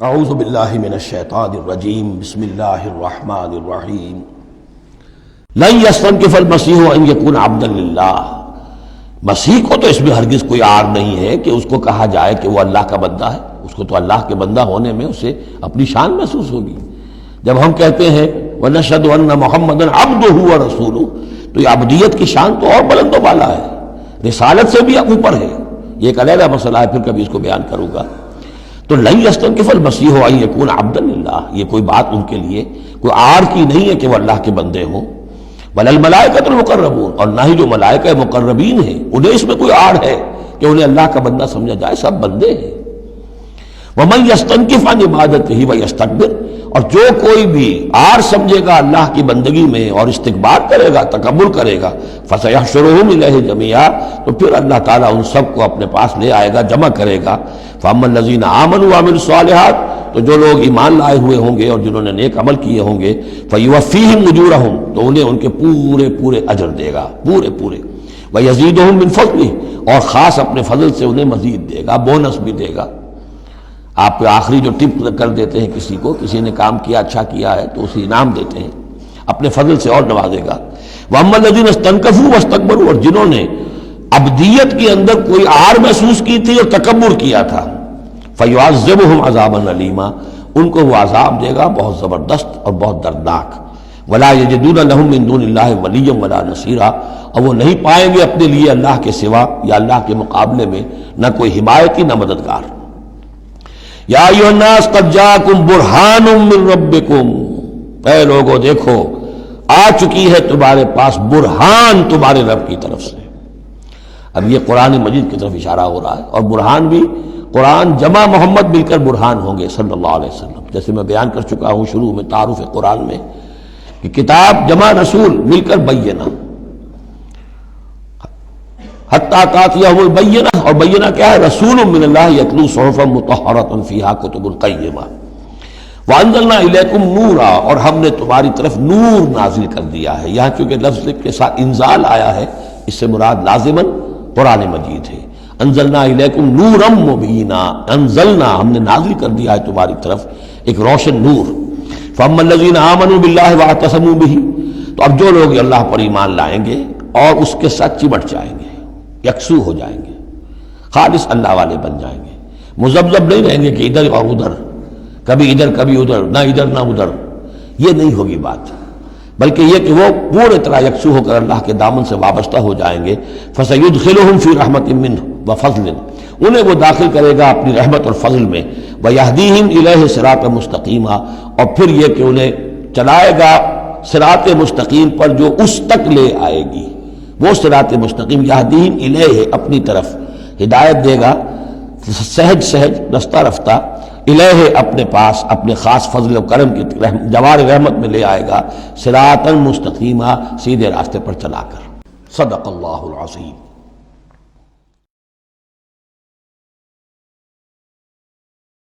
اعوذ باللہ من الشیطان الرجیم بسم اللہ الرحمن الرحیم لن یستنکف المسیح ان یکون عبدا للہ، مسیح کو تو اس میں ہرگز کوئی عار نہیں ہے کہ اس کو کہا جائے کہ وہ اللہ کا بندہ ہے. اس کو تو اللہ کے بندہ ہونے میں اسے اپنی شان محسوس ہوگی. جب ہم کہتے ہیں وَنَشْهَدُ أَنَّ مُحَمَّدًا عَبْدُهُ وَرَسُولُهُ، تو یہ عبدیت کی شان تو اور بلند و بالا ہے، رسالت سے بھی اوپر ہے. یہ ایک علیحدہ مسئلہ ہے، پھر کبھی اس کو بیان کروں گا. تو لن یستنکف المسیح ان یکون عبدا للہ، یہ کوئی بات ان کے لیے کوئی عار کی نہیں ہے کہ وہ اللہ کے بندے ہوں. ولا الملائکۃ المقربون، اور نہ ہی جو ملائکہ مقربین ہیں انہیں اس میں کوئی عار ہے کہ انہیں اللہ کا بندہ سمجھا جائے، سب بندے ہیں. ومن یستنکف عن عبادتہ ویستکبر، اور جو کوئی بھی عار سمجھے گا اللہ کی بندگی میں اور استکبار کرے گا، تکبر کرے گا، فسیحشرہم الیہ جمیعا، تو پھر اللہ تعالیٰ ان سب کو اپنے پاس لے آئے گا، جمع کرے گا. فاما الذین آمنوا وعملوا الصالحات، تو جو لوگ ایمان لائے ہوئے ہوں گے اور جنہوں نے نیک عمل کیے ہوں گے، فیوفیہم اجورہم، تو انہیں ان کے پورے پورے اجر دے گا، پورے پورے. ویزیدہم من فضلہ، اور خاص اپنے فضل سے انہیں مزید دے گا، بونس بھی دے گا. آپ آخری جو ٹپ کر دیتے ہیں کسی کو، کسی نے کام کیا اچھا کیا ہے تو اسے انعام دیتے ہیں، اپنے فضل سے اور نوازے گا. وَأَمَّا الَّذِينَ اسْتَنكَفُوا وَاسْتَكْبَرُوا، اور جنہوں نے عبدیت کے اندر کوئی عار محسوس کی تھی اور تکبر کیا تھا، فَيُعَذِّبُهُمْ عَذَابًا أَلِيمًا، ان کو وہ عذاب دے گا بہت زبردست اور بہت دردناک. وَلَا يَجِدُونَ لَهُم مِّن دُونِ اللَّهِ وَلِيًّا وَلَا نَصِيرًا، اور وہ نہیں پائیں گے اپنے لیے اللہ کے سوا یا اللہ کے مقابلے میں نہ کوئی حمایتی نہ مددگار. یا ایھا الناس قد جاءکم برہان من ربکم، اے لوگو دیکھو آ چکی ہے تمہارے پاس برہان تمہارے رب کی طرف سے. اب یہ قرآن مجید کی طرف اشارہ ہو رہا ہے، اور برہان بھی قرآن جمع محمد مل کر برہان ہوں گے صلی اللہ علیہ وسلم. جیسے میں بیان کر چکا ہوں شروع میں تعارف قرآن میں کہ کتاب جمع رسول مل کر بینہ، حتیٰ تأتیہم البینہ، اور بینہ کیا ہے؟ رسول من اللہ یتلو صحفا مطہرۃ فیہا کتب قیمہ. وانزلنا الیکم نورا، اور ہم نے تمہاری طرف نور نازل کر دیا ہے. یہاں چونکہ لفظ کے ساتھ انزال آیا ہے، اس سے مراد لازماً قرآن مجید ہے. انزلنا الیکم نورا مبینا، انزلنا ہم نے نازل کر دیا ہے تمہاری طرف ایک روشن نور. فاما الذین آمنوا باللہ واعتصموا بہ، تو اب جو لوگ اللہ پر ایمان لائیں گے اور اس کے ساتھ چمٹ جائیں گے، یکسو ہو جائیں گے، خالص اللہ والے بن جائیں گے، مذبذب نہیں رہیں گے کہ ادھر اور ادھر، کبھی ادھر نہ ادھر نہ ادھر، یہ نہیں ہوگی بات، بلکہ یہ کہ وہ پورے طرح یکسو ہو کر اللہ کے دامن سے وابستہ ہو جائیں گے. فَسَيُدْخِلُهُمْ فِي رَحْمَةٍ مِّنْهُ وَفَضْلٍ، انہیں وہ داخل کرے گا اپنی رحمت اور فضل میں. وَيَهْدِيهِمْ إِلَيْهِ صِرَاطًا مُسْتَقِيمًا، اور پھر یہ کہ انہیں چلائے گا صراط مستقیم پر جو اس تک لے آئے گی، وہ صراط مستقیم. یہدیہم الیہ، اپنی طرف ہدایت دے گا سہج سہج رفتہ رفتہ، الہ اپنے پاس اپنے خاص فضل و کرم کی جوار رحمت میں لے آئے گا، صراطا مستقیما، سیدھے راستے پر چلا کر. صدق اللہ العظیم.